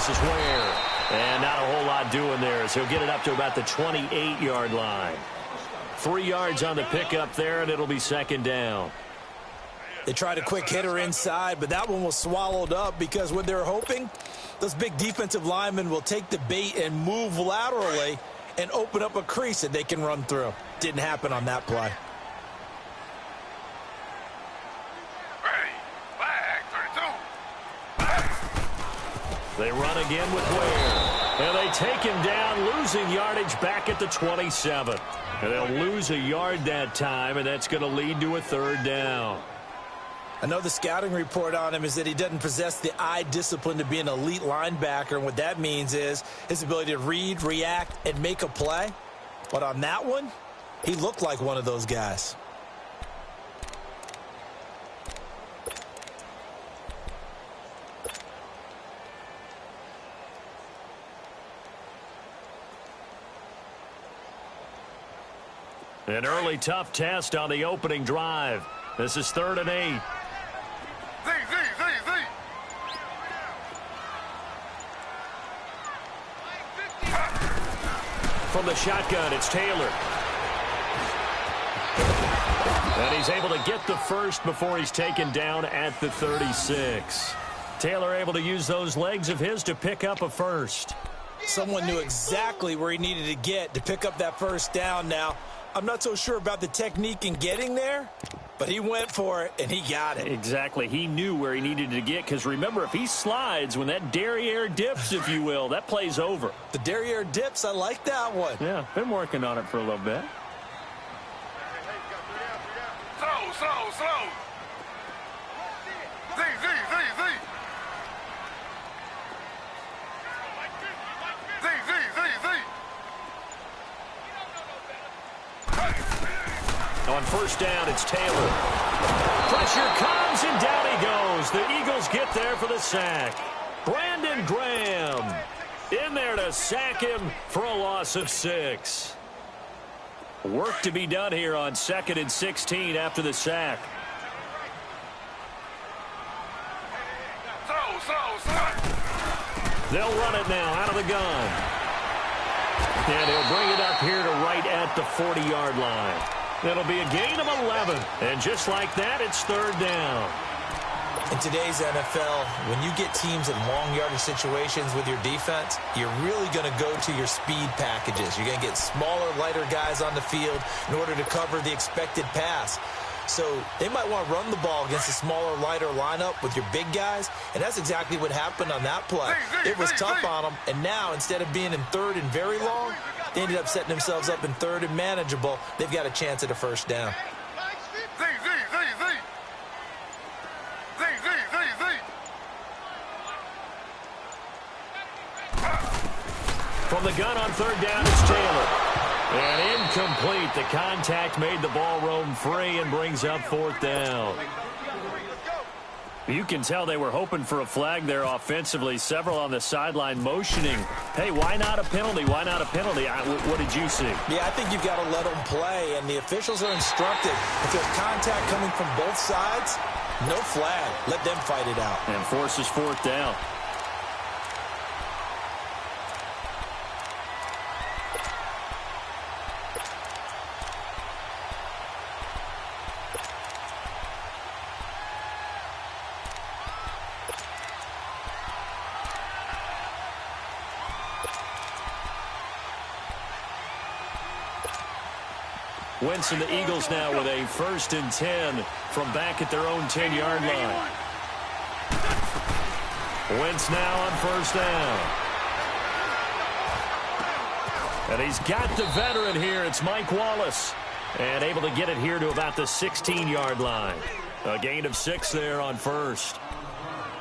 This is Ware. And not a whole lot doing there, so he'll get it up to about the 28-yard line. 3 yards on the pickup there, and it'll be second down. They tried a quick hitter inside, but that one was swallowed up because what they're hoping, those big defensive linemen will take the bait and move laterally and open up a crease that they can run through. Didn't happen on that play. They run again with Ware. And they take him down, losing yardage back at the 27. And they'll lose a yard that time, and that's going to lead to a third down. I know the scouting report on him is that he doesn't possess the eye discipline to be an elite linebacker, and what that means is his ability to read, react, and make a play. But on that one, he looked like one of those guys. An early tough test on the opening drive. This is 3rd and 8. From the shotgun, it's Taylor. And he's able to get the first before he's taken down at the 36. Taylor able to use those legs of his to pick up a first. Someone knew exactly where he needed to get to pick up that first down. Now, I'm not so sure about the technique in getting there, but he went for it, and he got it. Exactly. He knew where he needed to get, because remember, if he slides, when that derriere dips, if you will, that play's over. The derriere dips, I like that one. Yeah, been working on it for a little bit. Slow. On first down, it's Taylor. Pressure comes, and down he goes. The Eagles get there for the sack. Brandon Graham in there to sack him for a loss of 6. Work to be done here on 2nd and 16 after the sack. They'll run it now out of the gun. And he'll bring it up here to right at the 40-yard line. It'll be a gain of 11. And just like that, it's 3rd down. In today's NFL, when you get teams in long yardage situations with your defense, you're really going to go to your speed packages. You're going to get smaller, lighter guys on the field in order to cover the expected pass. So they might want to run the ball against a smaller, lighter lineup with your big guys, and that's exactly what happened on that play. It was tough on them, and now instead of being in 3rd and very long, they ended up setting themselves up in 3rd and manageable. They've got a chance at a first down. From the gun on 3rd down, it's Taylor. And incomplete. The contact made the ball roam free and brings up 4th down. You can tell they were hoping for a flag there offensively. Several on the sideline motioning. Hey, why not a penalty? Why not a penalty? What did you see? Yeah, I think you've got to let them play, and the officials are instructed. If there's contact coming from both sides, no flag. Let them fight it out. And forces 4th down. Wentz and the Eagles now with a 1st and 10 from back at their own 10-yard line. Wentz now on 1st down. And he's got the veteran here. It's Mike Wallace. And able to get it here to about the 16-yard line. A gain of 6 there on 1st.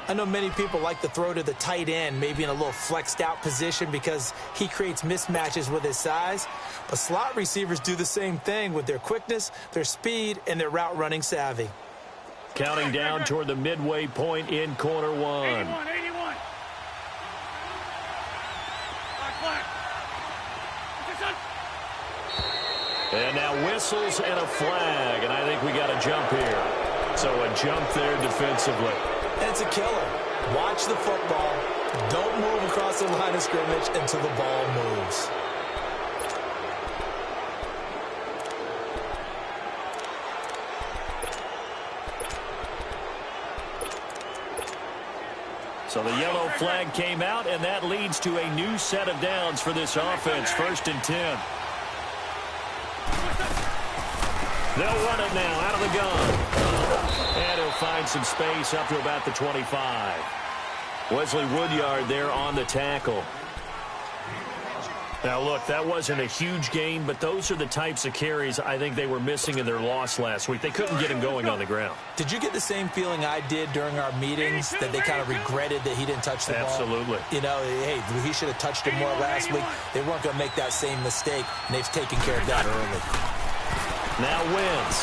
I know many people like to throw to the tight end, maybe in a little flexed out position because he creates mismatches with his size. But slot receivers do the same thing with their quickness, their speed, and their route running savvy. Counting down toward the midway point in quarter 1. 81. And now whistles and a flag, and I think we got a jump here. So a jump there defensively. And it's a killer. Watch the football, Don't move across the line of scrimmage until the ball moves. So the yellow flag came out, and that leads to a new set of downs for this offense. 1st and 10. They'll run it now out of the gun. And he'll find some space up to about the 25. Wesley Woodyard there on the tackle. Now, look, that wasn't a huge gain, but those are the types of carries I think they were missing in their loss last week. They couldn't get him going on the ground. Did you get the same feeling I did during our meetings, that they kind of regretted that he didn't touch the ball? Absolutely. You know, hey, he should have touched it more last week. They weren't going to make that same mistake, and they've taken care of that early. Now Wentz.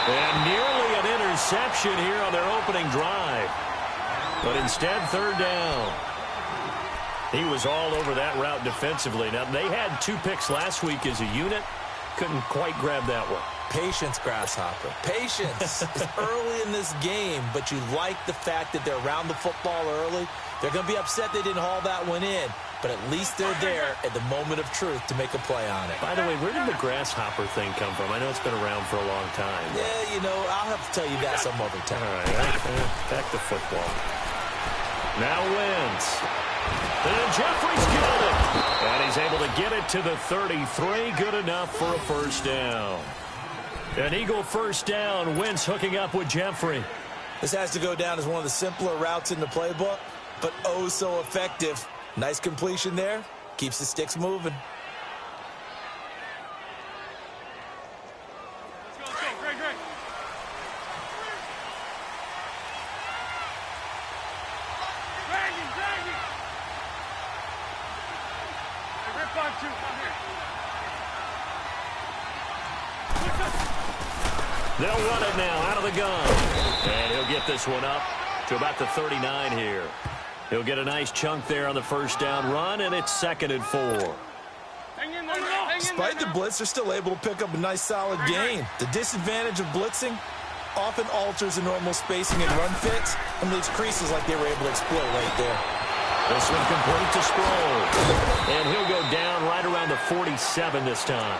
And nearly an interception here on their opening drive. But instead, 3rd down. He was all over that route defensively. Now, they had 2 picks last week as a unit. Couldn't quite grab that one. Patience, Grasshopper. Patience. It's early in this game, but you like the fact that they're around the football early. They're going to be upset they didn't haul that one in, but at least they're there at the moment of truth to make a play on it. By the way, where did the Grasshopper thing come from? I know it's been around for a long time. Yeah, you know, I'll have to tell you that some other time. All right, back to football. Now Wentz. And Jeffrey's got it. And he's able to get it to the 33. Good enough for a 1st down. An Eagle 1st down. Wentz hooking up with Jeffrey. This has to go down as one of the simpler routes in the playbook, but oh so effective. Nice completion there. Keeps the sticks moving. They'll run it now out of the gun. And he'll get this one up to about the 39 here. He'll get a nice chunk there on the 1st down run, and it's 2nd and 4. Despite the blitz, they're still able to pick up a nice solid gain. The disadvantage of blitzing often alters the normal spacing and run fits and leaves creases like they were able to exploit right there. This one complete to Sproles. And he'll go down right around the 47 this time.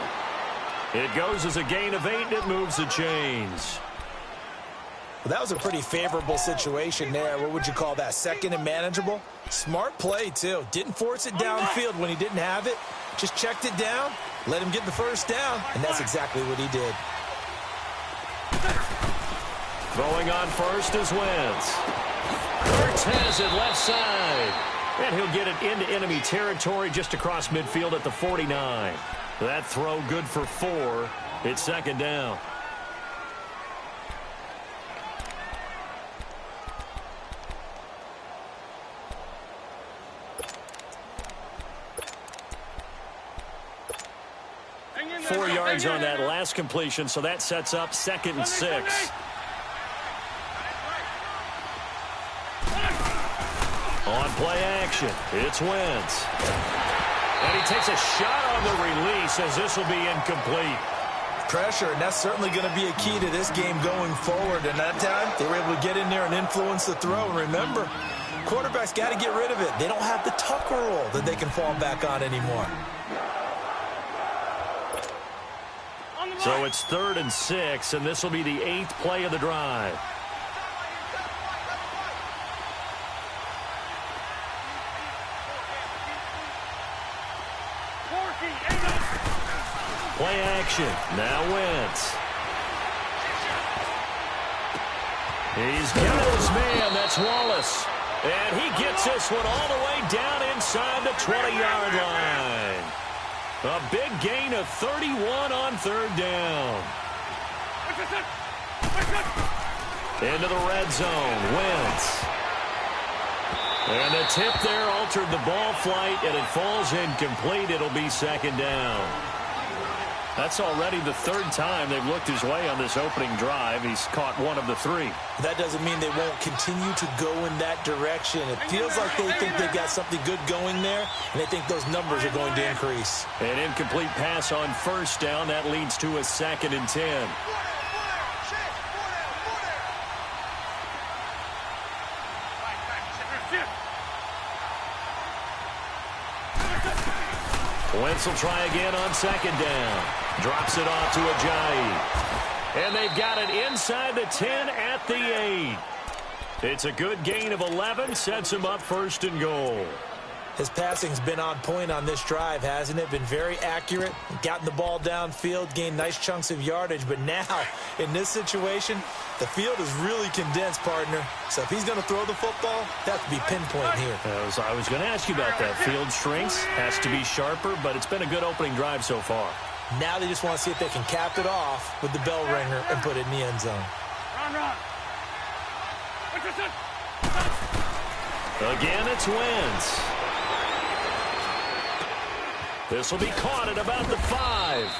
It goes as a gain of 8, and it moves the chains. Well, that was a pretty favorable situation there. What would you call that? 2nd and manageable? Smart play, too. Didn't force it downfield when he didn't have it. Just checked it down, let him get the 1st down, and that's exactly what he did. Throwing on first is Wentz. Hurts has it left side. And he'll get it into enemy territory just across midfield at the 49. That throw good for 4. It's 2nd down. Four yards on that last completion, so that sets up 2nd and 6. On play action, it's Wentz. And he takes a shot on the release as this will be incomplete. Pressure, and that's certainly going to be a key to this game going forward. And that time, they were able to get in there and influence the throw. And remember, quarterbacks got to get rid of it. They don't have the Tucker roll that they can fall back on anymore. So it's 3rd and 6, and this will be the 8th play of the drive. Play action. Now Wentz. He's got his man. That's Wallace. And he gets this one all the way down inside the 20-yard line. A big gain of 31 on 3rd down. Into the red zone. Wentz. And the tip there altered the ball flight, and it falls incomplete. It'll be 2nd down. That's already the 3rd time they've looked his way on this opening drive. He's caught 1 of the 3. That doesn't mean they won't continue to go in that direction. It feels like they think they've got something good going there, and they think those numbers are going to increase. An incomplete pass on 1st down. That leads to a 2nd and 10. Wentz will try again on second down. Drops it off to Ajayi. And they've got it inside the 10 at the 8. It's a good gain of 11. Sets him up first and goal. His passing's been on point on this drive, hasn't it? Been very accurate, gotten the ball downfield, gained nice chunks of yardage. But now, in this situation, the field is really condensed, partner. So if he's going to throw the football, that has to be pinpoint here. I was going to ask you about that. Field shrinks, has to be sharper, but it's been a good opening drive so far. Now they just want to see if they can cap it off with the bell ringer and put it in the end zone. Again, it's Wentz. This will be caught at about the 5.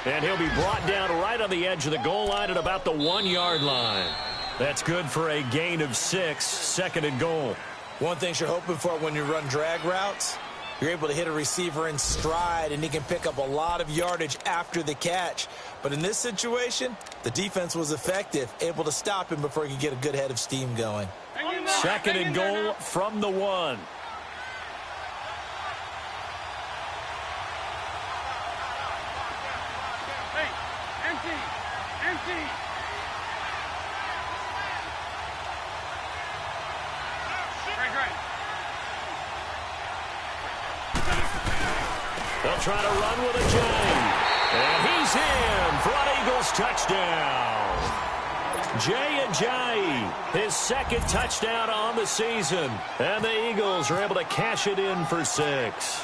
And he'll be brought down right on the edge of the goal line at about the 1-yard line. That's good for a gain of 6, second and goal. One thing you're hoping for when you run drag routes, you're able to hit a receiver in stride, and he can pick up a lot of yardage after the catch. But in this situation, the defense was effective, able to stop him before he could get a good head of steam going. Second and goal from the 1. They'll try to run with Ajayi. And he's in for an Eagles touchdown. Jay Ajayi, his second touchdown on the season. And the Eagles are able to cash it in for 6.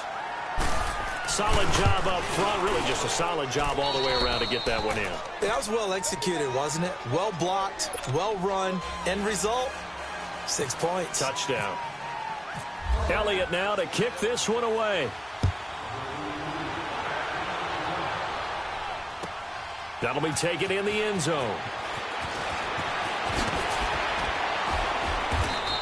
Solid job up front. Really just a solid job all the way around to get that one in. That was well executed, wasn't it? Well blocked, well run. End result, 6 points. Touchdown. Elliott now to kick this one away. That'll be taken in the end zone.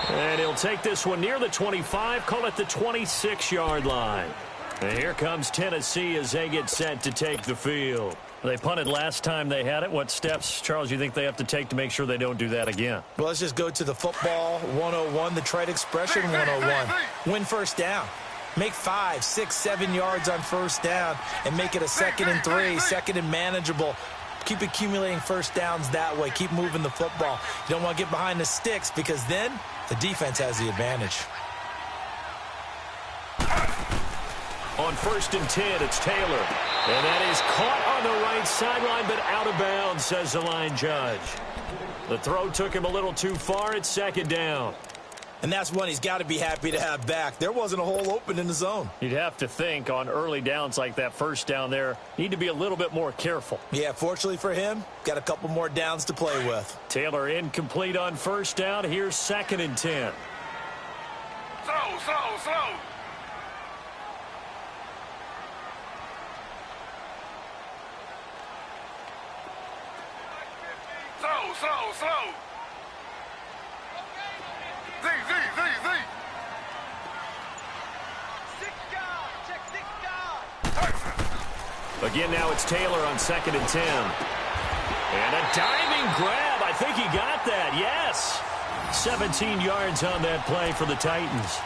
And he'll take this one near the 25, call it the 26-yard line. And here comes Tennessee as they get set to take the field. They punted last time they had it. What steps, Charles, you think they have to take to make sure they don't do that again? Well, let's just go to the football 101, the trade expression 101. Win first down. Make 5, 6, 7 yards on first down and make it a 2nd and 3, second and manageable. Keep accumulating first downs that way. Keep moving the football. You don't want to get behind the sticks because then the defense has the advantage. On 1st and 10, it's Taylor. And that is caught on the right sideline, but out of bounds, says the line judge. The throw took him a little too far. It's 2nd down. And that's one he's got to be happy to have back. There wasn't a hole open in the zone. You'd have to think on early downs like that first down there, need to be a little bit more careful. Yeah, fortunately for him, got a couple more downs to play with. Taylor incomplete on first down. Here's 2nd and 10. Slow. Slow. Z. Again, now it's Taylor on 2nd and 10. And a diving grab. I think he got that. Yes. 17 yards on that play for the Titans.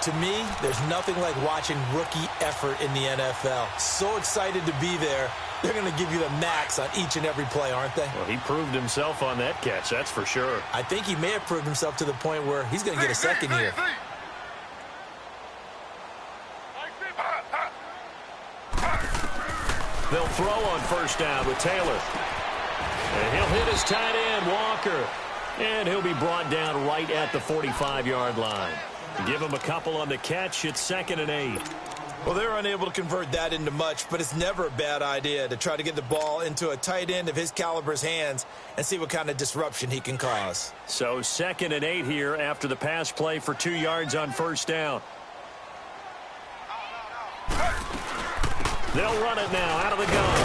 To me, there's nothing like watching rookie effort in the NFL. So excited to be there. They're going to give you the max on each and every play, aren't they? Well, he proved himself on that catch, that's for sure. I think he may have proved himself to the point where he's going to get a second here. They'll throw on first down with Taylor. And he'll hit his tight end, Walker. And he'll be brought down right at the 45-yard line. Give him a couple on the catch. It's 2nd and 8. Well, they're unable to convert that into much, but it's never a bad idea to try to get the ball into a tight end of his caliber's hands and see what kind of disruption he can cause. So 2nd and 8 here after the pass play for 2 yards on first down. They'll run it now out of the gun.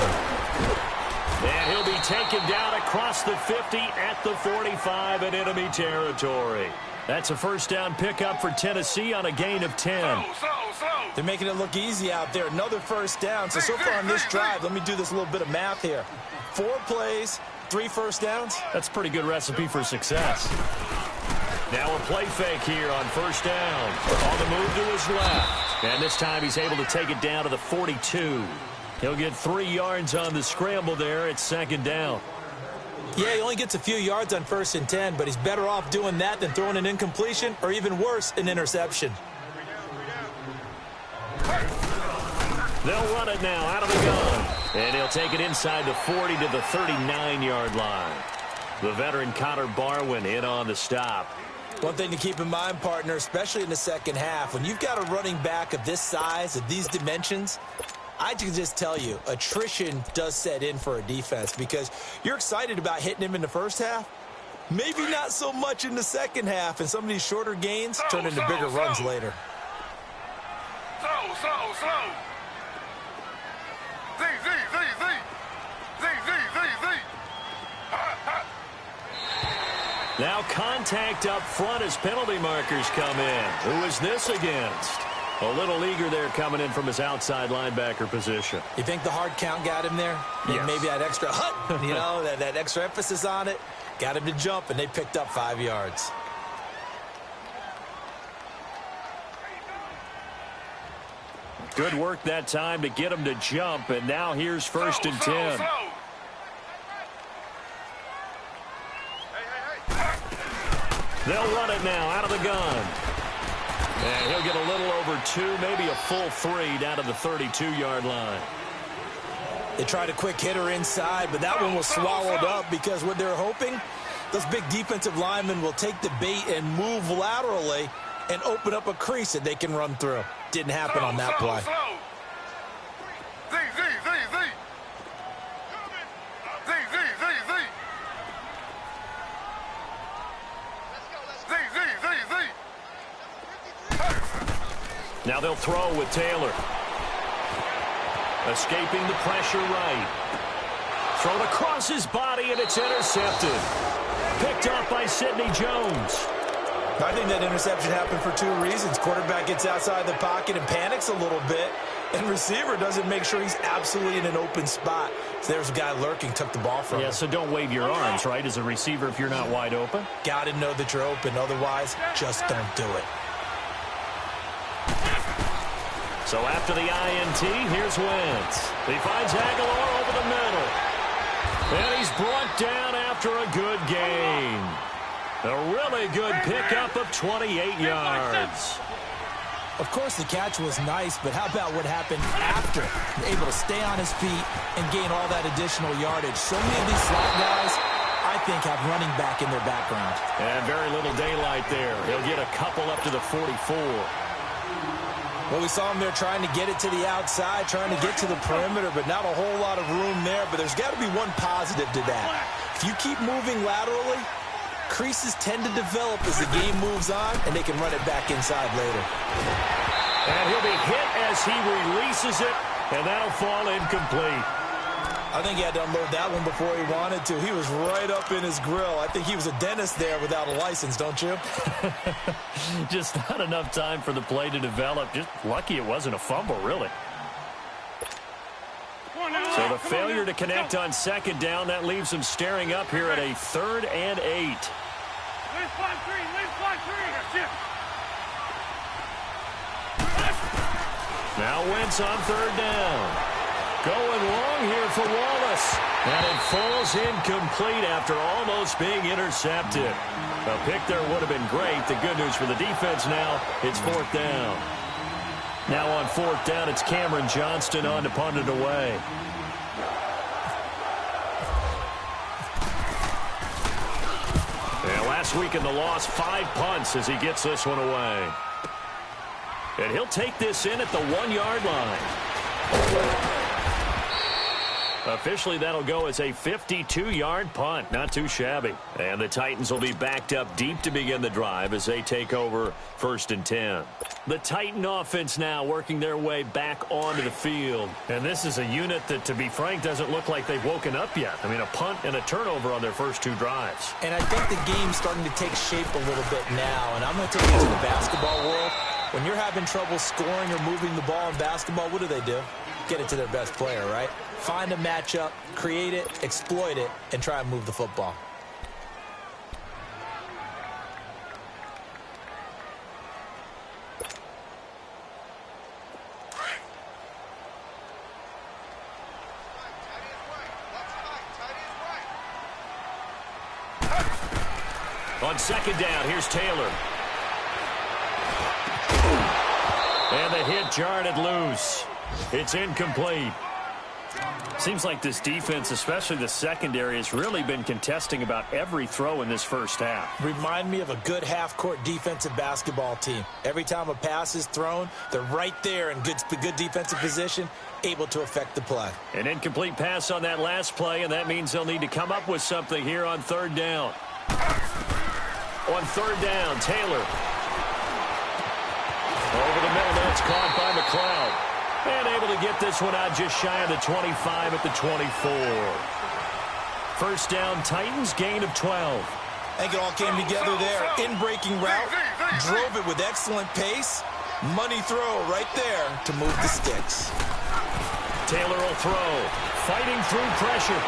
And he'll be taken down across the 50 at the 45 in enemy territory. That's a first down pickup for Tennessee on a gain of 10. They're making it look easy out there. Another first down. So far on this drive, let me do this little bit of math here. 4 plays, 3 first downs. That's a pretty good recipe for success. Now a play fake here on first down. On the move to his left. And this time he's able to take it down to the 42. He'll get 3 yards on the scramble there. It's second down. Yeah, he only gets a few yards on 1st and 10, but he's better off doing that than throwing an incompletion or even worse, an interception. They'll run it now out of the gun. And he'll take it inside the 40 to the 39-yard line. The veteran Connor Barwin in on the stop. One thing to keep in mind, partner, especially in the second half, when you've got a running back of this size, of these dimensions, I can just tell you, attrition does set in for a defense because you're excited about hitting him in the first half. Maybe not so much in the second half, and some of these shorter gains turn into bigger runs later. Slow. Z. Now contact up front as penalty markers come in. Who is this against? A little eager there coming in from his outside linebacker position. You think the hard count got him there? Yes. Maybe that extra that extra emphasis on it got him to jump, and they picked up 5 yards. Good work that time to get him to jump, and now here's 1st and 10. They'll run it now out of the gun. And he'll get a little over 2, maybe a full 3 down to the 32-yard line. They tried a quick hitter inside, but that one was swallowed up because what they're hoping, those big defensive linemen will take the bait and move laterally and open up a crease that they can run through. Didn't happen on that play. Now they'll throw with Taylor. Escaping the pressure right. Thrown across his body, and it's intercepted. Picked up by Sidney Jones. I think that interception happened for 2 reasons. Quarterback gets outside the pocket and panics a little bit, and receiver doesn't make sure he's absolutely in an open spot. So there's a guy lurking, took the ball from him. Yeah, so don't wave your arms, right, as a receiver if you're not wide open. Got to know that you're open. Otherwise, just don't do it. So after the INT, here's Wentz. He finds Aguilar over the middle. And he's brought down after a good gain. A really good pickup of 28 yards. Of course, the catch was nice, but how about what happened after? Able to stay on his feet and gain all that additional yardage. So many of these slot guys, I think, have running back in their background. And very little daylight there. He'll get a couple up to the 44. Well, we saw him there trying to get it to the outside, trying to get to the perimeter, but not a whole lot of room there. But there's got to be one positive to that. If you keep moving laterally, creases tend to develop as the game moves on, and they can run it back inside later. And he'll be hit as he releases it, and that'll fall incomplete. I think he had to unload that one before he wanted to. He was right up in his grill. I think he was a dentist there without a license, don't you? Just not enough time for the play to develop. Just lucky it wasn't a fumble, really. So the failure to connect on second down, that leaves him staring up here at a 3rd and 8. Now Wentz on 3rd down. Going long here for Wallace. And it falls incomplete after almost being intercepted. A pick there would have been great. The good news for the defense now, it's 4th down. Now on 4th down, it's Cameron Johnston on to punt it away. And last week in the loss, 5 punts as he gets this one away. And he'll take this in at the 1-yard line. Officially, that'll go as a 52-yard punt. Not too shabby. And the Titans will be backed up deep to begin the drive as they take over 1st and 10. The Titan offense now working their way back onto the field. And this is a unit that, to be frank, doesn't look like they've woken up yet. I mean, a punt and a turnover on their first 2 drives. And I think the game's starting to take shape a little bit now. And I'm going to take it to the basketball world. When you're having trouble scoring or moving the ball in basketball, what do? Get it to their best player, right? Find a matchup, create it, exploit it, and try and move the football. On second down, here's Taylor. And the hit jarred it loose. It's incomplete. Seems like this defense, especially the secondary, has really been contesting about every throw in this first half. Remind me of a good half-court defensive basketball team. Every time a pass is thrown, they're right there in good defensive position, able to affect the play. An incomplete pass on that last play, and that means they'll need to come up with something here on third down. On third down, Taylor. Over the middle, that's caught by McLeod. And able to get this one out just shy of the 25 at the 24. First down, Titans, gain of 12. I think it all came together there. In-breaking route, drove it with excellent pace. Money throw right there to move the sticks. Taylor will throw, fighting through pressure.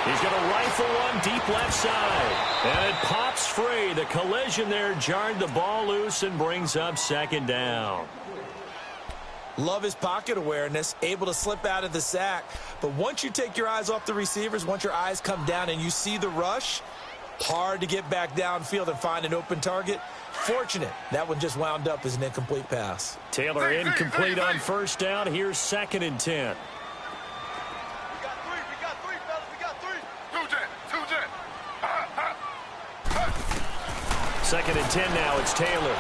He's going to rifle one deep left side. And it pops free. The collision there jarred the ball loose and brings up second down. Love his pocket awareness, able to slip out of the sack. But once you take your eyes off the receivers, once your eyes come down and you see the rush, hard to get back downfield and find an open target. Fortunate, that one just wound up as an incomplete pass. Taylor incomplete on first down. Here's second and 10. We got three, fellas. We got three. Two jet. Second and 10 now. It's Taylor.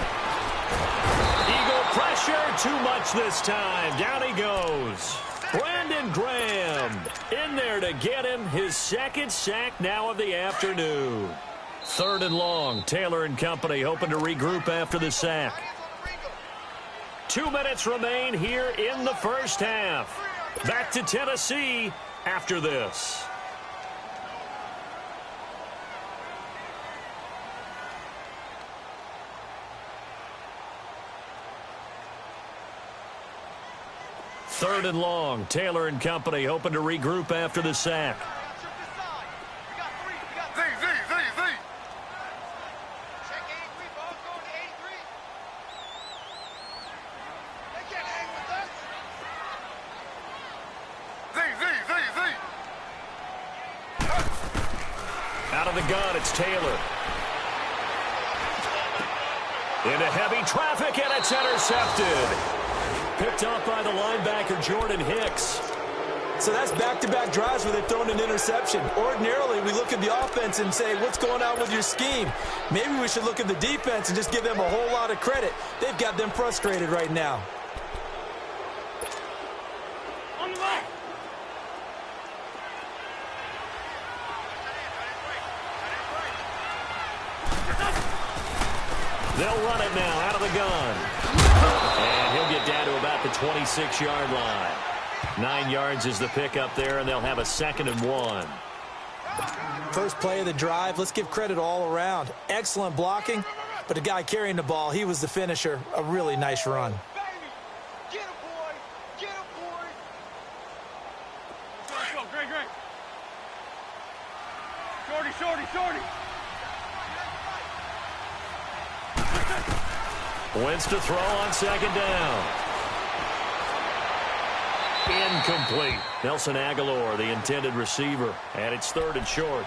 Eagle pressure, too much this time. Down he goes. Brandon Graham in there to get him his second sack now of the afternoon. Third and long. Taylor and company hoping to regroup after the sack. 2 minutes remain here in the first half. Back to Tennessee after this. Third and long. Taylor and company hoping to regroup after the sack. Z. Check 83, ball going to 83. They can't hang with us. Z. Out of the gun, it's Taylor. Into heavy traffic, and it's intercepted. Picked up by the linebacker, Jordan Hicks. So that's back-to-back drives where they've thrown an interception. Ordinarily, we look at the offense and say, what's going on with your scheme? Maybe we should look at the defense and just give them a whole lot of credit. They've got them frustrated right now. On the line. They'll run it now out of the gun. And he'll get down to about the 26-yard line. 9 yards is the pickup there, and they'll have a second and 1. First play of the drive, let's give credit all around. Excellent blocking, but the guy carrying the ball, he was the finisher. A really nice run. Get him, boy. Get him, boy. Let's go. Great. Shorty. Wentz to throw on second down. Incomplete. Nelson Aguilar, the intended receiver, and it's third and short.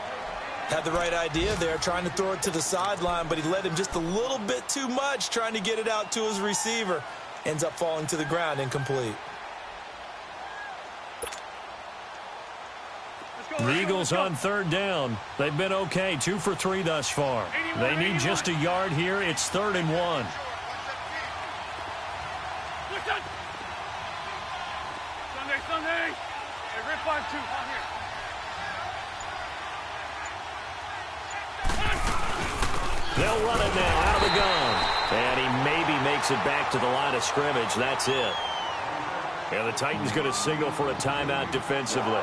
Had the right idea there, trying to throw it to the sideline, but he led him just a little bit too much, trying to get it out to his receiver. Ends up falling to the ground, incomplete. The Eagles on third down. They've been okay, 2 for 3 thus far. They need just a yard here. It's third and 1. Sunday. Hey, Rip 5-2. On here. They'll run it now out of the gun. And he maybe makes it back to the line of scrimmage. That's it. And the Titans going to signal for a timeout defensively,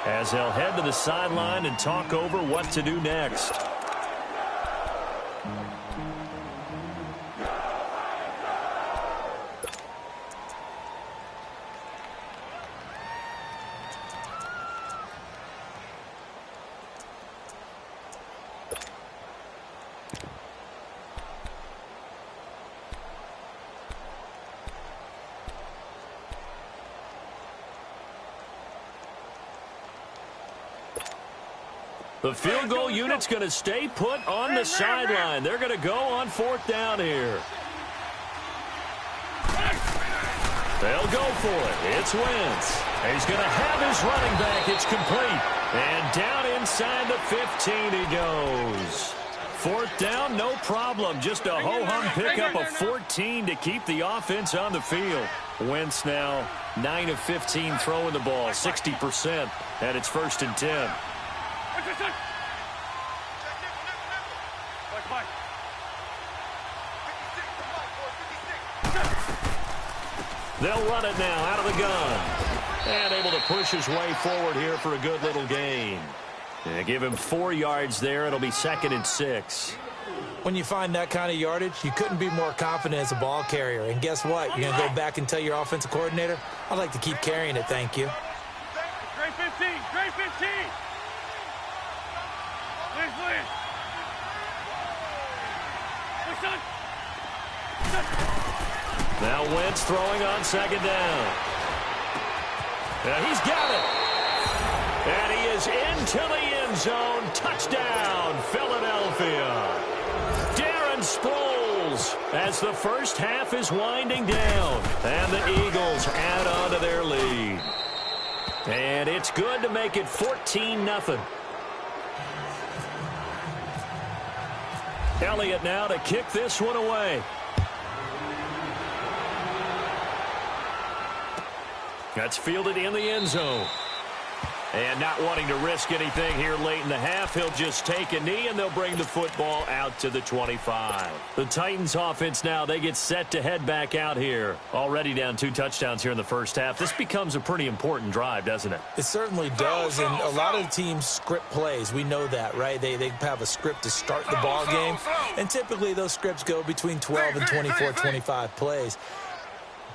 as they'll head to the sideline and talk over what to do next. The field goal unit's going to stay put on the sideline. They're going to go on 4th down here. They'll go for it. It's Wentz. He's going to have his running back. It's complete. And down inside the 15 he goes. 4th down, no problem. Just a ho-hum pickup of 14 to keep the offense on the field. Wentz now 9 of 15 throwing the ball, 60%. And it's 1st and 10. They'll run it now out of the gun. And able to push his way forward here for a good little gain. And give him 4 yards there. It'll be 2nd and 6. When you find that kind of yardage, you couldn't be more confident as a ball carrier. And guess what? You're going to go back and tell your offensive coordinator, I'd like to keep carrying it, thank you. Grade 15, grade 15. Please. Now Wentz throwing on 2nd down. Now he's got it. And he is into the end zone. Touchdown, Philadelphia. Darren Sproles as the first half is winding down. And the Eagles add on to their lead. And it's good to make it 14-0. Elliott now to kick this one away. That's fielded in the end zone. And not wanting to risk anything here late in the half, he'll just take a knee, and they'll bring the football out to the 25. The Titans offense now, they get set to head back out here. Already down 2 touchdowns here in the first half. This becomes a pretty important drive, doesn't it? It certainly does, and a lot of the teams script plays. We know that, right? They have a script to start the ball game, and typically those scripts go between 12 and 24, 25 plays.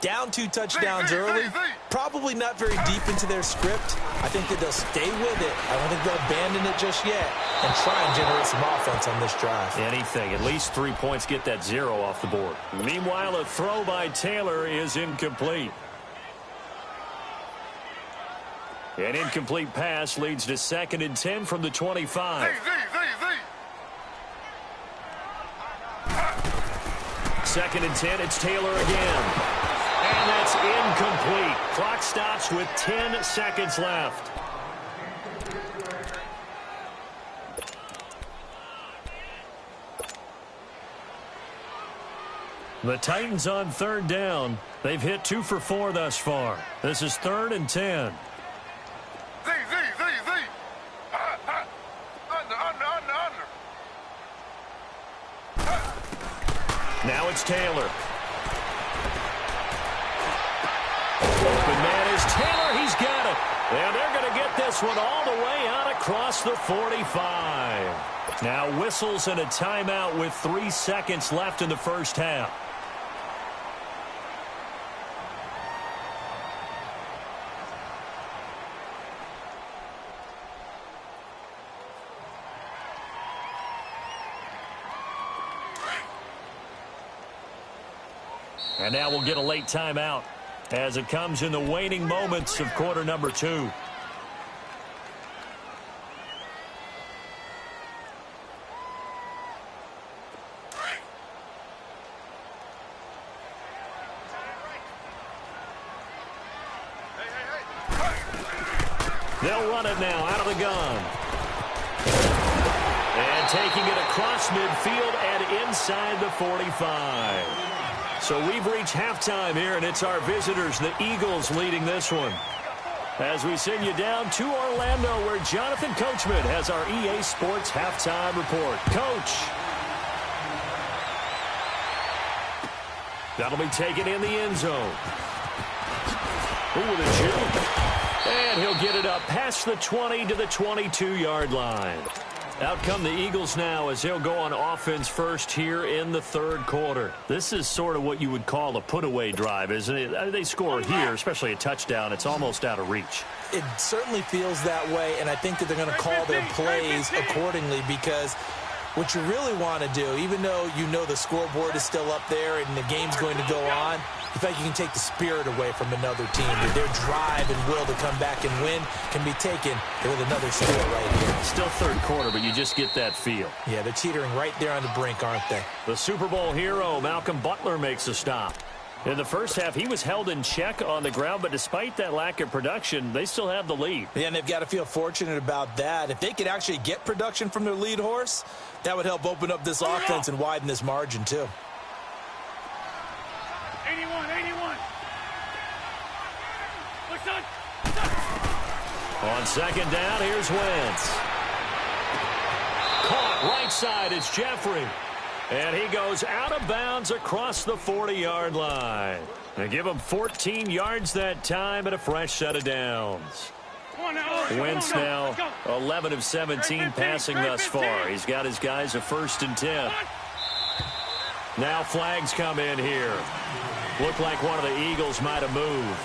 Down 2 touchdowns early, probably not very deep into their script. I think that they'll stay with it. I don't think they'll abandon it just yet and try and generate some offense on this drive. Anything. At least 3 points, get that 0 off the board. Meanwhile, a throw by Taylor is incomplete. An incomplete pass leads to 2nd and 10 from the 25. 2nd and 10, it's Taylor again. And that's incomplete. Clock stops with 10 seconds left. The Titans on 3rd down. They've hit 2 for 4 thus far. This is 3rd and 10. Now it's Taylor. Open man is Taylor. He's got it. And they're going to get this one all the way out across the 45. Now whistles and a timeout with 3 seconds left in the first half. And now we'll get a late timeout as it comes in the waning moments of quarter number 2. They'll run it now out of the gun. And taking it across midfield and inside the 45. So we've reached halftime here, and it's our visitors, the Eagles, leading this one. As we send you down to Orlando, where Jonathan Coachman has our EA Sports halftime report. Coach. That'll be taken in the end zone. Ooh, with a juke. And he'll get it up past the 20 to the 22-yard line. Out come the Eagles now as they'll go on offense first here in the 3rd quarter. This is sort of what you would call a put-away drive, isn't it? They score here, especially a touchdown. It's almost out of reach. It certainly feels that way, and I think that they're going to call their plays accordingly, because what you really want to do, even though you know the scoreboard is still up there and the game's going to go on, You feel like you can take the spirit away from another team. Their drive and will to come back and win can be taken with another steal right here. Still third quarter, but you just get that feel. Yeah, they're teetering right there on the brink, aren't they? The Super Bowl hero, Malcolm Butler, makes a stop. In the first half, he was held in check on the ground, but despite that lack of production, they still have the lead. Yeah, and they've got to feel fortunate about that. If they could actually get production from their lead horse, that would help open up this offense and widen this margin, too. 81, 81. Looks on. On second down, here's Wentz. Caught right side, it's Jeffrey. And he goes out of bounds across the 40-yard line. They give him 14 yards that time and a fresh set of downs. Wentz now 11 of 17 passing thus far. He's got his guys a 1st and 10. Now flags come in here. Looked like one of the Eagles might have moved.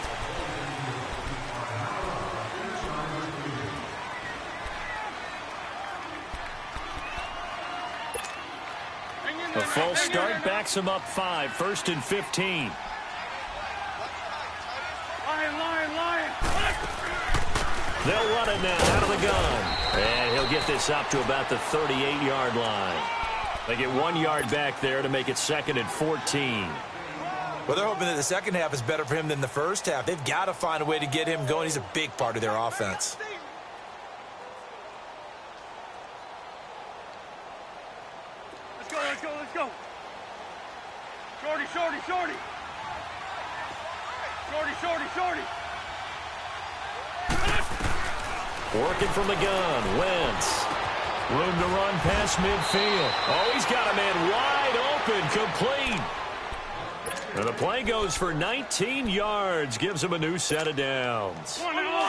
A false start backs him up 5, 1st and 15. Lion. They'll run it now out of the gun. And he'll get this up to about the 38-yard line. They get 1 yard back there to make it 2nd and 14. Well, they're hoping that the second half is better for him than the first half. They've got to find a way to get him going. He's a big part of their offense. Let's go. Shorty. Working from the gun, Wentz. Room to run past midfield. Oh, he's got a man wide open, complete. And the play goes for 19 yards, gives him a new set of downs.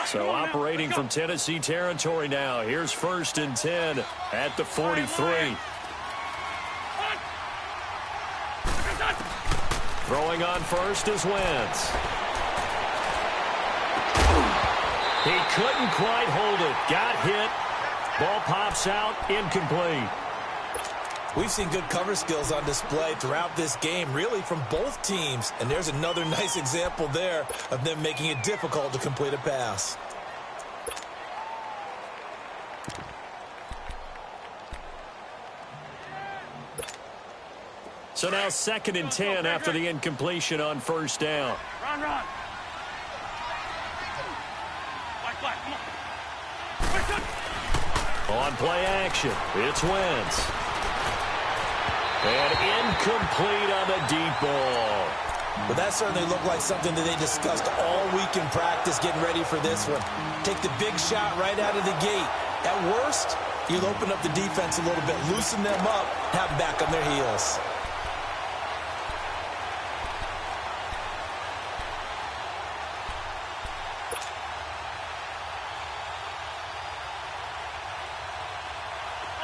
So operating from Tennessee territory now. Here's 1st and 10 at the 43. Throwing on first is Wentz. He couldn't quite hold it. Got hit. Ball pops out. Incomplete. We've seen good cover skills on display throughout this game, really from both teams. And there's another nice example there of them making it difficult to complete a pass. So now 2nd and 10 after the incompletion on 1st down. Run. On play action, it's Wentz. And incomplete on the deep ball. But that certainly looked like something that they discussed all week in practice getting ready for this one. Take the big shot right out of the gate. At worst, you'll open up the defense a little bit, loosen them up, have them back on their heels.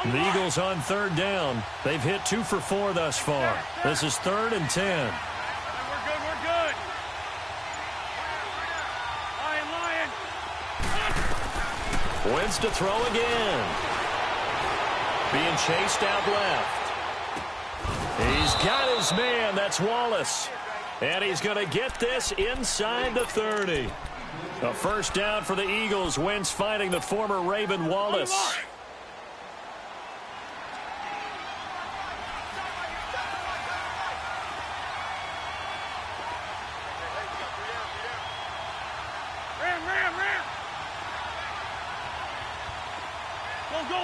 The Eagles on 3rd down. They've hit 2 for 4 thus far. This is 3rd and 10. We're good. Lion. Wentz to throw again. Being chased out left. He's got his man. That's Wallace. And he's going to get this inside the 30. A 1st down for the Eagles. Wentz finding the former Raven Wallace. Go.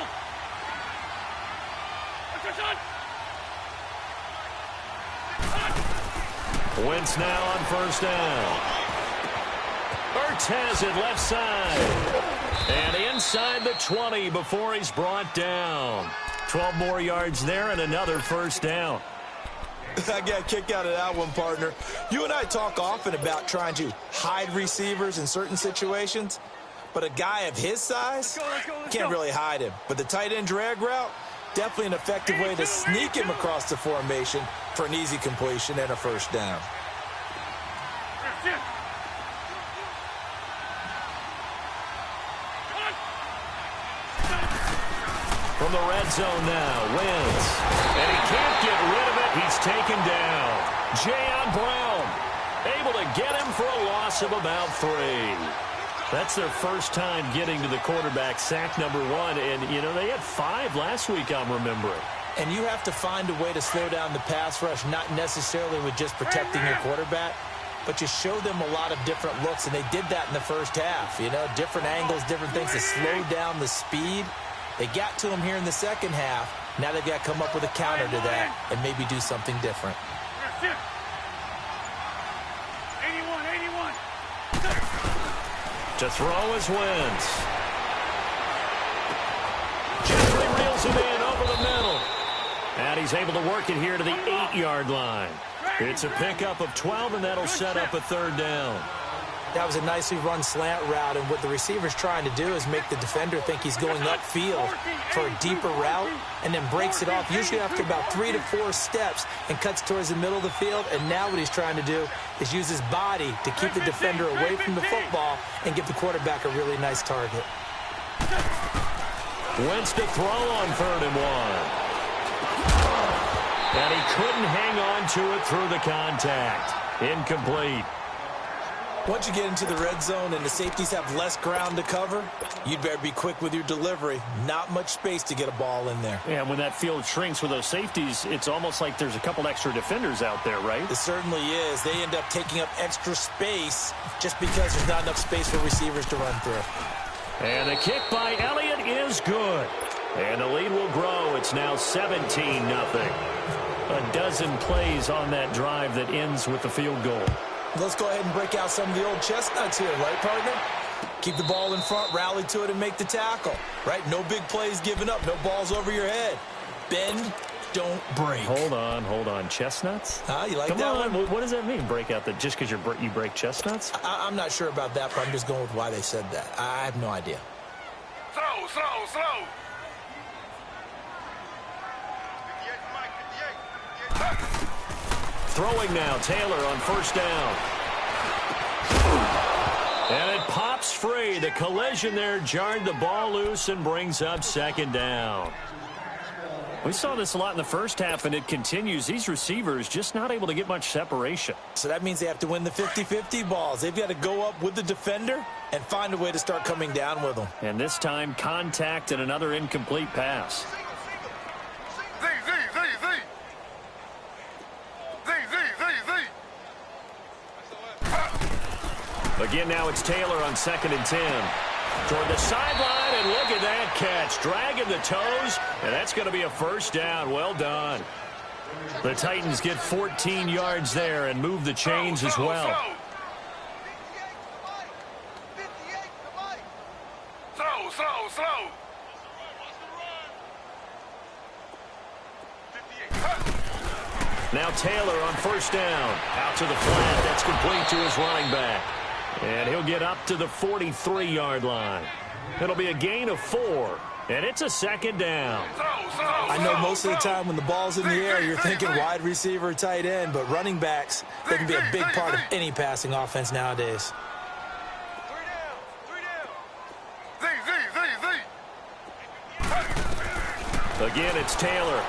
Wentz now on 1st down. Ertz has it left side. And inside the 20 before he's brought down. 12 more yards there and another 1st down. I got a kick out of that one, partner. You and I talk often about trying to hide receivers in certain situations. But a guy of his size can't really hide him. But the tight end drag route, definitely an effective way to sneak him across the formation for an easy completion and a 1st down. From the red zone now, Wentz. And he can't get rid of it. He's taken down. Jayon Brown. Able to get him for a loss of about 3. That's their first time getting to the quarterback, sack number 1. And, you know, they had 5 last week, I'm remembering. And you have to find a way to slow down the pass rush, not necessarily with just protecting your quarterback, but you show them a lot of different looks, and they did that in the first half. You know, different angles, different things to slow down the speed. They got to him here in the second half. Now they've got to come up with a counter to that and maybe do something different. 81. To throw is Wentz. Jeffrey reels him in over the middle. And he's able to work it here to the 8-yard line. It's a pickup of 12, and that'll set up a 3rd down. That was a nicely run slant route, and what the receiver's trying to do is make the defender think he's going upfield for a deeper route and then breaks it off, usually after about 3 to 4 steps, and cuts towards the middle of the field. And now what he's trying to do is use his body to keep the defender away from the football and give the quarterback a really nice target. Wentz to throw on 3rd and 1. And he couldn't hang on to it through the contact. Incomplete. Once you get into the red zone and the safeties have less ground to cover, you'd better be quick with your delivery. Not much space to get a ball in there. Yeah, when that field shrinks with those safeties, it's almost like there's a couple extra defenders out there, right? It certainly is. They end up taking up extra space just because there's not enough space for receivers to run through. And a kick by Elliott is good. And the lead will grow. It's now 17-0. A dozen plays on that drive that ends with the field goal. Let's go ahead and break out some of the old chestnuts here, right, partner? Keep the ball in front, rally to it, and make the tackle, right? No big plays given up, no balls over your head. Bend, don't break. Hold on. Chestnuts? You like Come that on. one? What does that mean, break out? That just because you break chestnuts? I'm not sure about that, but I'm just going with why they said that. I have no idea. Slow. 58. Throwing now, Taylor on 1st down. And it pops free. The collision there jarred the ball loose and brings up 2nd down. We saw this a lot in the first half, and it continues. These receivers just not able to get much separation. So that means they have to win the 50-50 balls. They've got to go up with the defender and find a way to start coming down with them. And this time, contact and another incomplete pass. Again, now it's Taylor on 2nd and 10. Toward the sideline, and look at that catch. Dragging the toes, and that's going to be a 1st down. Well done. The Titans get 14 yards there and move the chains as well. Slow. Now Taylor on 1st down. Out to the flat. That's complete to his running back. And he'll get up to the 43-yard line. It'll be a gain of 4, and it's a 2nd down. I know most of the time when the ball's in the air, you're thinking wide receiver, tight end, but running backs, they can be a big part of any passing offense nowadays. 3 down. Again, it's Taylor.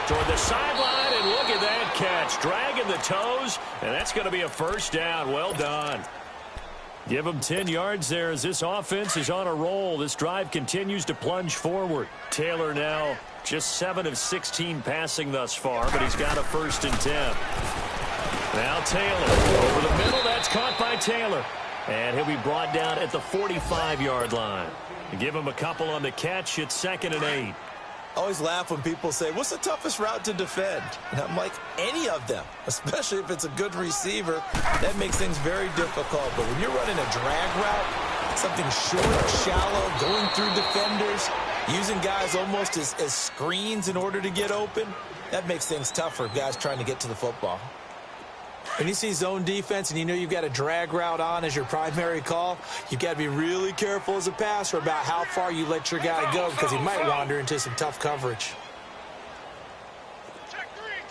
Toward the sideline, and look at that catch. Dragging the toes, and that's going to be a 1st down. Well done. Give them 10 yards there as this offense is on a roll. This drive continues to plunge forward. Taylor now just 7 of 16 passing thus far, but he's got a 1st and 10. Now Taylor over the middle. That's caught by Taylor. And he'll be brought down at the 45-yard line. Give him a couple on the catch. It's 2nd and 8. I always laugh when people say, what's the toughest route to defend? And I'm like, any of them, especially if it's a good receiver. That makes things very difficult. But when you're running a drag route, something short, shallow, going through defenders, using guys almost as screens in order to get open, that makes things tough for guys trying to get to the football. When you see zone defense and you know you've got a drag route on as your primary call, you've got to be really careful as a passer about how far you let your guy go because he might wander into some tough coverage. Check three.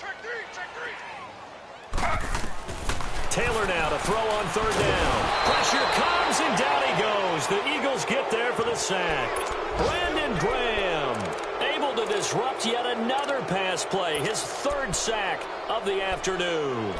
Taylor now to throw on 3rd down. Pressure comes, and down he goes. The Eagles get there for the sack. Brandon Graham able to disrupt yet another pass play. His 3rd sack of the afternoon.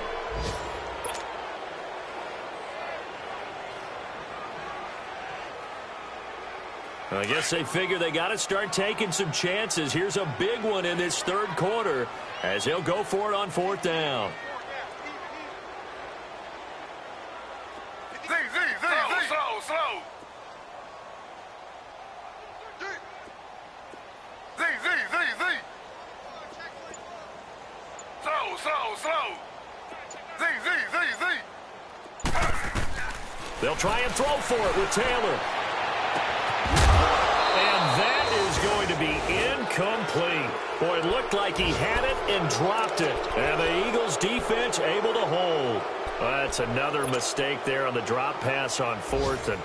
I guess they figure they got to start taking some chances. Here's a big one in this third quarter as he'll go for it on fourth down. Slow. Slow. They'll try and throw for it with Taylor. And that is going to be incomplete. Boy, it looked like he had it and dropped it. And the Eagles defense able to hold. That's another mistake there on the drop pass on fourth. And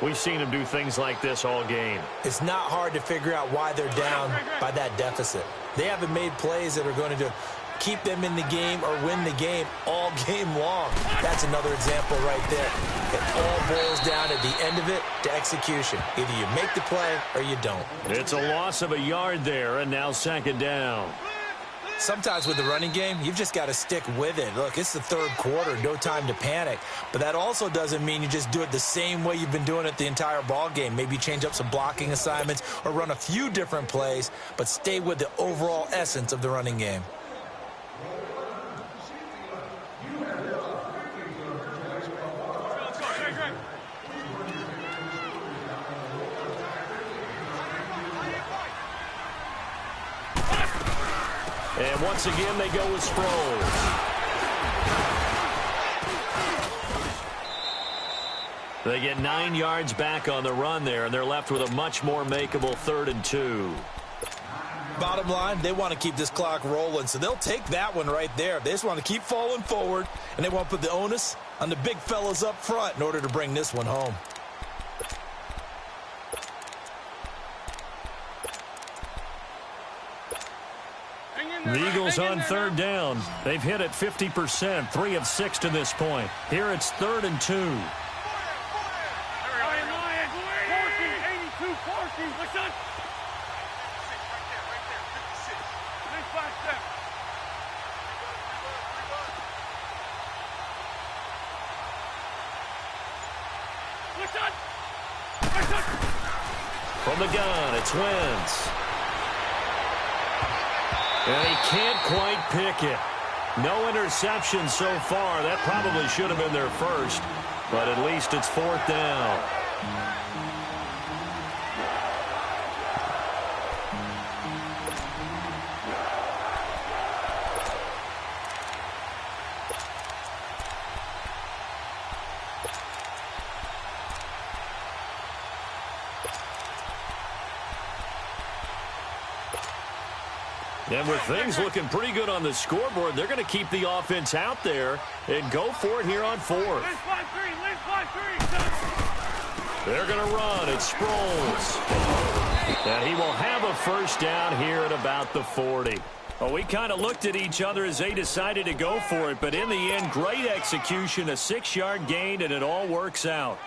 we've seen him do things like this all game. It's not hard to figure out why they're down by that deficit. They haven't made plays that are going to keep them in the game or win the game all game long. That's another example right there. It all boils down at the end of it to execution. Either you make the play or you don't. It's a loss of a yard there, and now second down. Sometimes with the running game, you've just got to stick with it. Look, it's the third quarter, no time to panic. But that also doesn't mean you just do it the same way you've been doing it the entire ball game. Maybe change up some blocking assignments or run a few different plays, but stay with the overall essence of the running game. And once again, they go with Sproles. They get 9 yards back on the run there, and they're left with a much more makeable 3rd and 2. Bottom line, they want to keep this clock rolling, so they'll take that one right there. They just want to keep falling forward, and they want to put the onus on the big fellas up front in order to bring this one home. The Eagles on 3rd down. They've hit it 50%, 3 of 6 to this point. Here it's 3rd and 2. From the gun, it's Wentz. And he can't quite pick it. No interception so far. That probably should have been their first, but at least it's 4th down. And with things looking pretty good on the scoreboard, they're going to keep the offense out there and go for it here on 4th. They're going to run. It's Sproles. And he will have a first down here at about the 40. Well, we kind of looked at each other as they decided to go for it, but in the end, great execution, a 6-yard gain, and it all works out.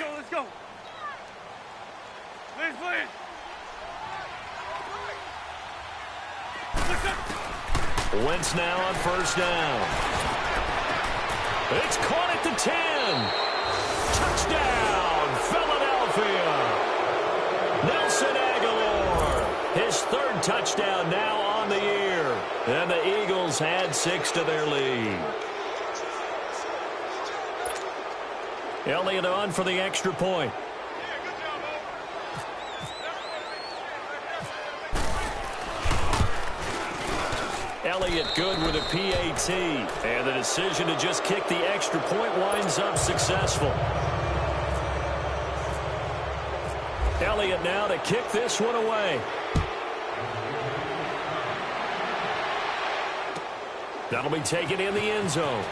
Let's go. Please. Wentz now on first down. It's caught at the 10. Touchdown, Philadelphia. Nelson Aguilar, his 3rd touchdown now on the year. And the Eagles add 6 to their lead. Elliott on for the extra point. Elliott good with a PAT. And the decision to just kick the extra point winds up successful. Elliott now to kick this one away. That'll be taken in the end zone.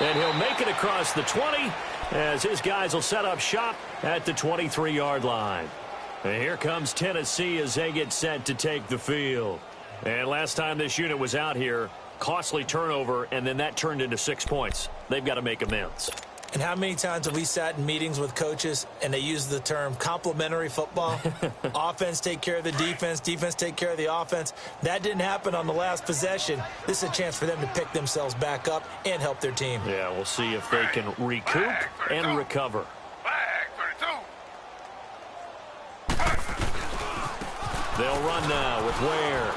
And he'll make it across the 20 as his guys will set up shop at the 23-yard line. And here comes Tennessee as they get set to take the field. And last time this unit was out here, costly turnover, and then that turned into 6 points. They've got to make amends. And how many times have we sat in meetings with coaches and they use the term complementary football? Offense take care of the defense, defense take care of the offense. That didn't happen on the last possession. This is a chance for them to pick themselves back up and help their team. Yeah, we'll see if they can recoup and recover. They'll run now with Ware.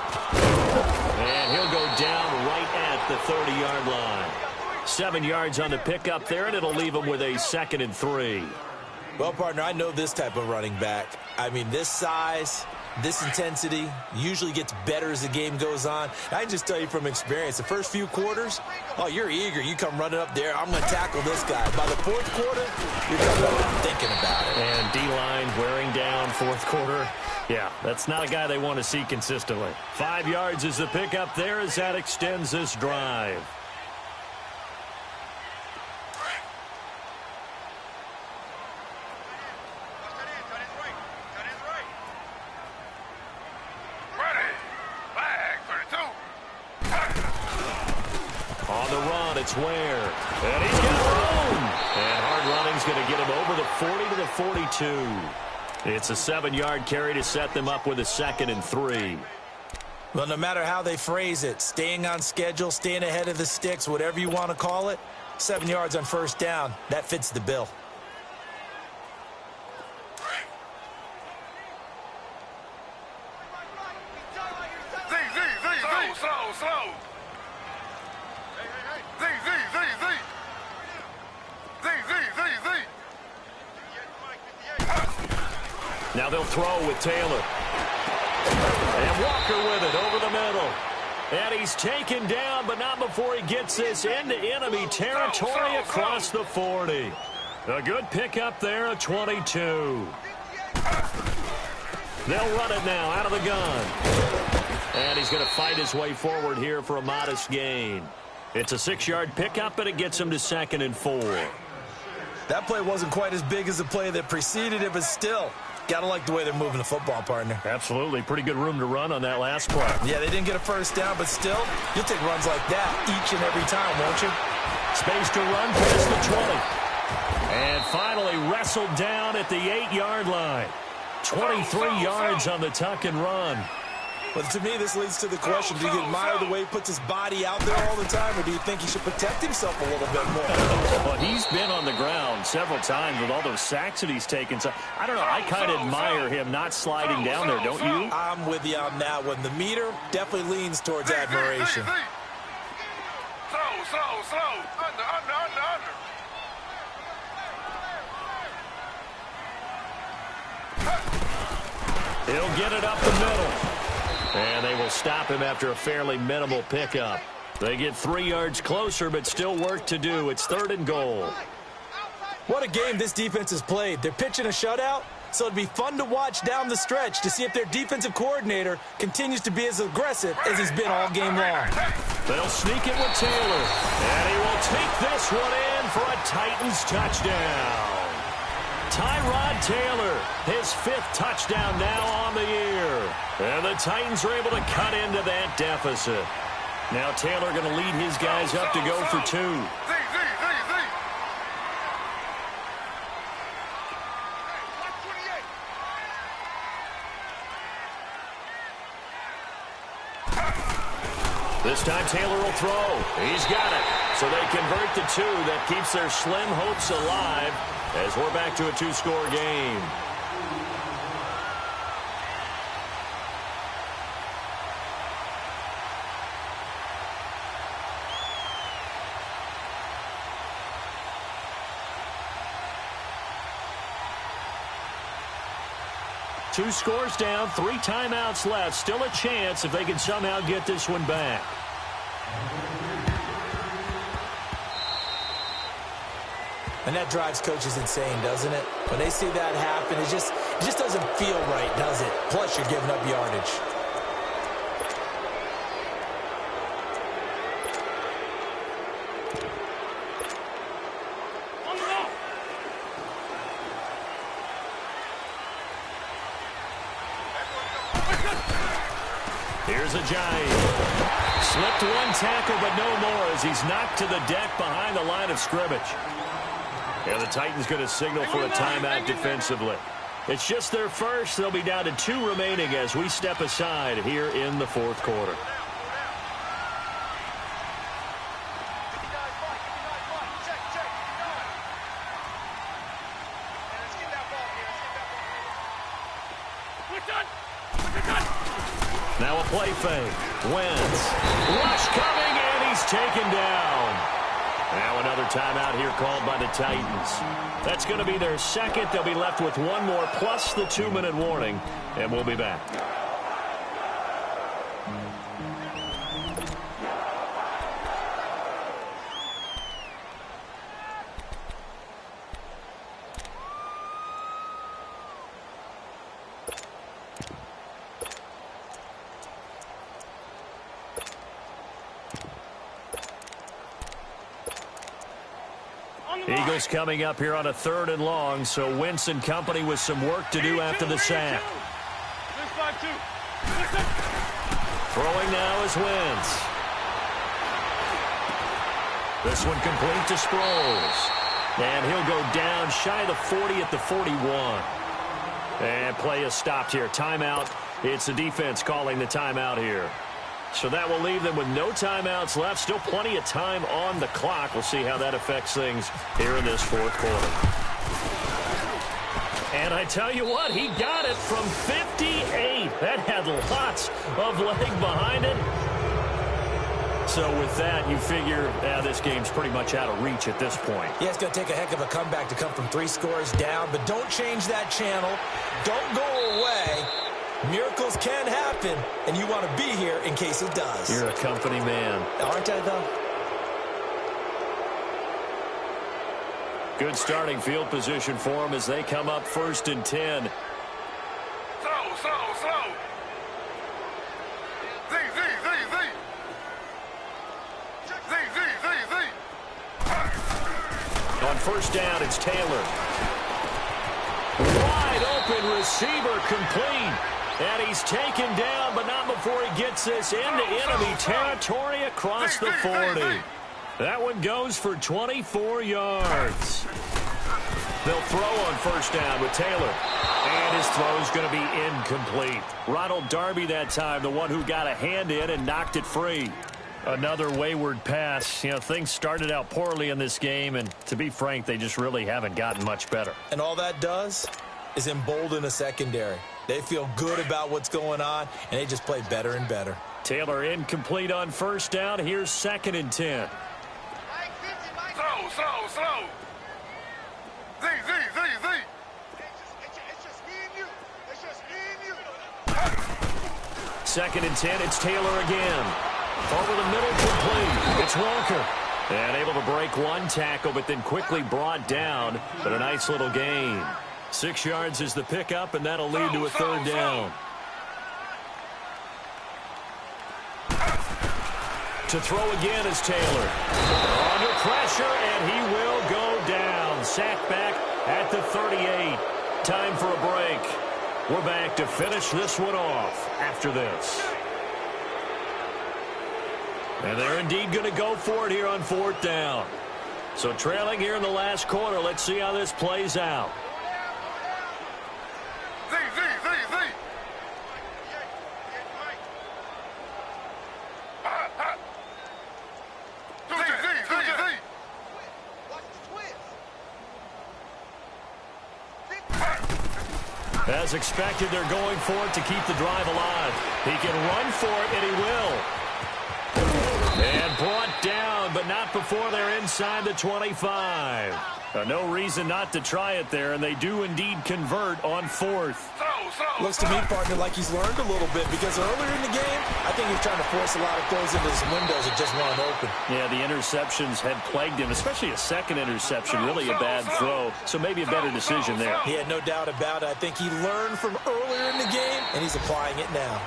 And he'll go down right at the 30-yard line. 7 yards on the pickup there, and it'll leave him with a 2nd and 3. Well, partner, I know this type of running back. I mean, this size, this intensity usually gets better as the game goes on. I can just tell you from experience, the first few quarters, oh, you're eager. You come running up there, I'm going to tackle this guy. By the fourth quarter, you're talking about thinking about it. And D-line wearing down fourth quarter. Yeah, that's not a guy they want to see consistently. 5 yards is the pickup there as that extends this drive. On the run, it's Ware. And he's got room. And hard running's going to get him over the 40 to the 42. It's a 7-yard carry to set them up with a 2nd and 3. Well, no matter how they phrase it, staying on schedule, staying ahead of the sticks, whatever you want to call it, 7 yards on first down, that fits the bill. Slow. Now they'll throw with Taylor. And Walker with it over the middle. And he's taken down, but not before he gets this into enemy territory across the 40. A good pickup there at 22. They'll run it now out of the gun. And he's going to fight his way forward here for a modest gain. It's a 6-yard pickup, and it gets him to 2nd and 4. That play wasn't quite as big as the play that preceded it, but still, got to like the way they're moving the football, partner. Absolutely. Pretty good room to run on that last play. Yeah, they didn't get a first down, but still, you'll take runs like that each and every time, won't you? Space to run past the 20. And finally wrestled down at the 8-yard line. 23 yards on the tuck and run. But to me, this leads to the question, do you admire the way he puts his body out there all the time, or do you think he should protect himself a little bit more? Well, he's been on the ground several times with all those sacks that he's taken. So, I don't know, I kind of admire him not sliding down there, don't you? I'm with you on that one. The meter definitely leans towards admiration. Slow. Under. He'll get it up the middle. And they will stop him after a fairly minimal pickup. They get 3 yards closer, but still work to do. It's 3rd and goal. What a game this defense has played. They're pitching a shutout, so it'd be fun to watch down the stretch to see if their defensive coordinator continues to be as aggressive as he's been all game long. They'll sneak it with Taylor. And he will take this one in for a Titans touchdown. Tyrod Taylor, his 5th touchdown now on the year. And the Titans are able to cut into that deficit. Now Taylor going to lead his guys up to go for 2. This time Taylor will throw. He's got it. So they convert the 2. That keeps their slim hopes alive as we're back to a 2-score game. Two scores down, 3 timeouts left. Still a chance if they can somehow get this one back. And that drives coaches insane, doesn't it? When they see that happen, it just doesn't feel right, does it? Plus, you're giving up yardage. Here's a giant. Slipped one tackle, but no more as he's knocked to the deck behind the line of scrimmage. And the Titans going to signal for a timeout defensively. It's just their first. They'll be down to 2 remaining as we step aside here in the fourth quarter. Now a play fake. Wentz. Rush coming, and he's taken down. Now another timeout here called by the Titans. That's going to be their second. They'll be left with one more plus the 2-minute warning, and we'll be back. Eagles coming up here on a 3rd and long, so Wentz and company with some work to do after the sack. Throwing now is Wentz. This one complete to Sproles. And he'll go down shy of the 40 at the 41. And play is stopped here. Timeout. It's the defense calling the timeout here. So that will leave them with no timeouts left. Still plenty of time on the clock. We'll see how that affects things here in this fourth quarter. And I tell you what, he got it from 58. That had lots of leg behind it. So with that, you figure this game's pretty much out of reach at this point. Yeah, it's going to take a heck of a comeback to come from 3 scores down. But don't change that channel. Don't go away. Miracles can happen, and you want to be here in case it does. You're a company man. Aren't I, though? Good starting field position for them as they come up 1st and 10. Slow. Z. On 1st down, it's Taylor. Wide open receiver complete. And he's taken down, but not before he gets this into enemy territory across the 40. That one goes for 24 yards. They'll throw on 1st down with Taylor. And his throw's going to be incomplete. Ronald Darby that time, the one who got a hand in and knocked it free. Another wayward pass. You know, things started out poorly in this game, and to be frank, they just really haven't gotten much better. And all that does is embolden a secondary. They feel good about what's going on, and they just play better and better. Taylor incomplete on 1st down. Here's 2nd and 10. Slow. Z. It's just 2nd and 10. It's Taylor again. Over the middle, complete. It's Walker. And able to break one tackle, but then quickly brought down. But a nice little gain. 6 yards is the pickup, and that'll lead to a 3rd down. To throw again is Taylor. Under pressure, and he will go down. Sacked back at the 38. Time for a break. We're back to finish this one off after this. And they're indeed going to go for it here on 4th down. So trailing here in the last quarter. Let's see how this plays out. Z. As expected, they're going for it to keep the drive alive. He can run for it, and he will. And brought down, but not before they're inside the 25. No reason not to try it there, and they do indeed convert on 4th. Looks to me, partner, like he's learned a little bit, because earlier in the game, I think he was trying to force a lot of throws into some windows that just weren't open. Yeah, the interceptions had plagued him, especially a second interception, really a bad throw, so maybe a better decision there. He had no doubt about it. I think he learned from earlier in the game, and he's applying it now.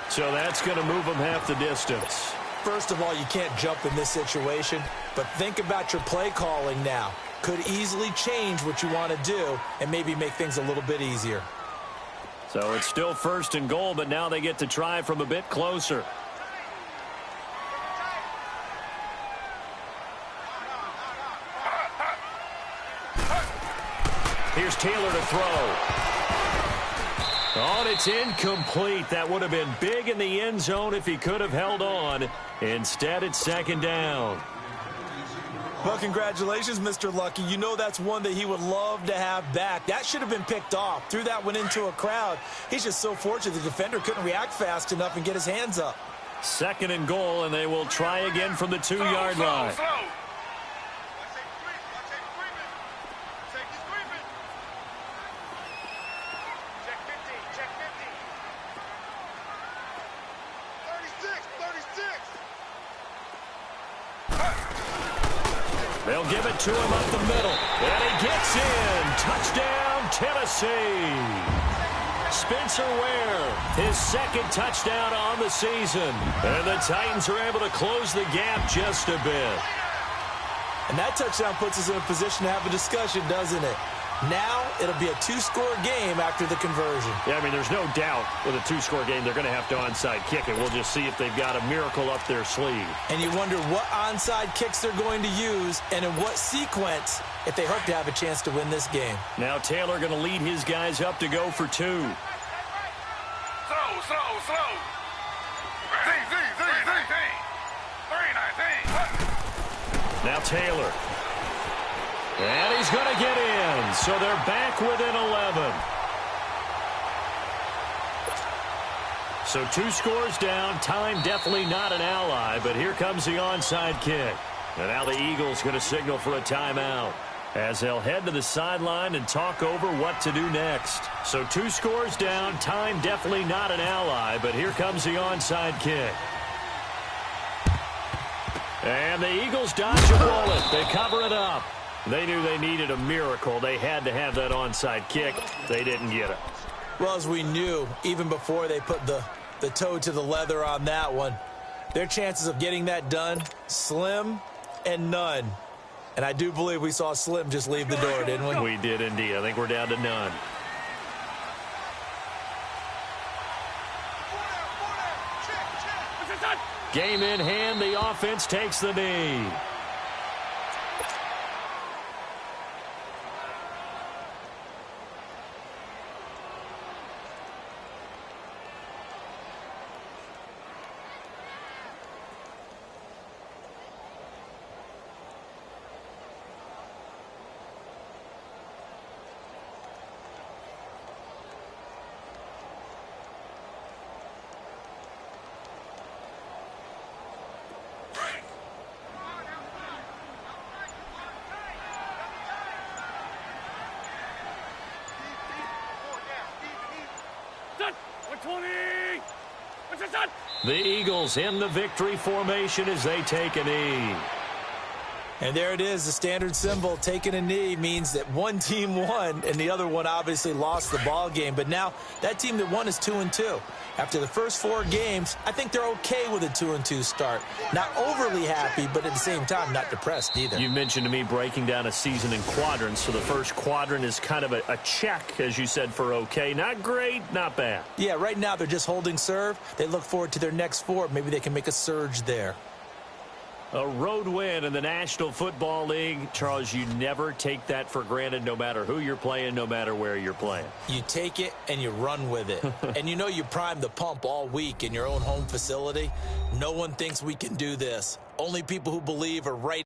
So that's going to move him half the distance. First of all, you can't jump in this situation, but think about your play calling now. Could easily change what you want to do and maybe make things a little bit easier. So it's still 1st and goal, but now they get to try from a bit closer. Taylor to throw. Oh, and it's incomplete. That would have been big in the end zone if he could have held on. Instead, it's second down. Well, congratulations, Mr. Lucky. You know that's one that he would love to have back. That should have been picked off. Threw that one into a crowd. He's just so fortunate the defender couldn't react fast enough and get his hands up. Second and goal, and they will try again from the 2-yard line. They'll give it to him up the middle. And he gets in. Touchdown, Tennessee. Spencer Ware, his second touchdown on the season. And the Titans are able to close the gap just a bit. And that touchdown puts us in a position to have a discussion, doesn't it? Now it'll be a two-score game after the conversion. Yeah, I mean, there's no doubt with a two-score game they're going to have to onside kick it. We'll just see if they've got a miracle up their sleeve. And you wonder what onside kicks they're going to use and in what sequence if they hope to have a chance to win this game. Now Taylor going to lead his guys up to go for two. Slow. 319. Now Taylor. And he's going to get in. So they're back within 11. So 2 scores down. Time definitely not an ally, but here comes the onside kick. And now the Eagles going to signal for a timeout as they'll head to the sideline and talk over what to do next. So 2 scores down. Time definitely not an ally, but here comes the onside kick. And the Eagles dodge a bullet. They cover it up. They knew they needed a miracle. They had to have that onside kick. They didn't get it. Well, as we knew, even before they put the toe to the leather on that one, their chances of getting that done, slim and none. And I do believe we saw Slim just leave the door, didn't we? We did indeed. I think we're down to none. Game in hand. The offense takes the knee. The Eagles in the victory formation as they take a knee. And there it is, the standard symbol. Taking a knee means that one team won and the other one obviously lost the ball game. But now that team that won is 2-2. After the first 4 games, I think they're okay with a 2-2 start. Not overly happy, but at the same time, not depressed either. You mentioned to me breaking down a season in quadrants. So the first quadrant is kind of a check, as you said, for okay. Not great, not bad. Yeah, right now they're just holding serve. They look forward to their next 4. Maybe they can make a surge there. A road win in the National Football League. Charles, you never take that for granted, no matter who you're playing, no matter where you're playing. You take it and you run with it. And you know you primed the pump all week in your own home facility. No one thinks we can do this. Only people who believe are right.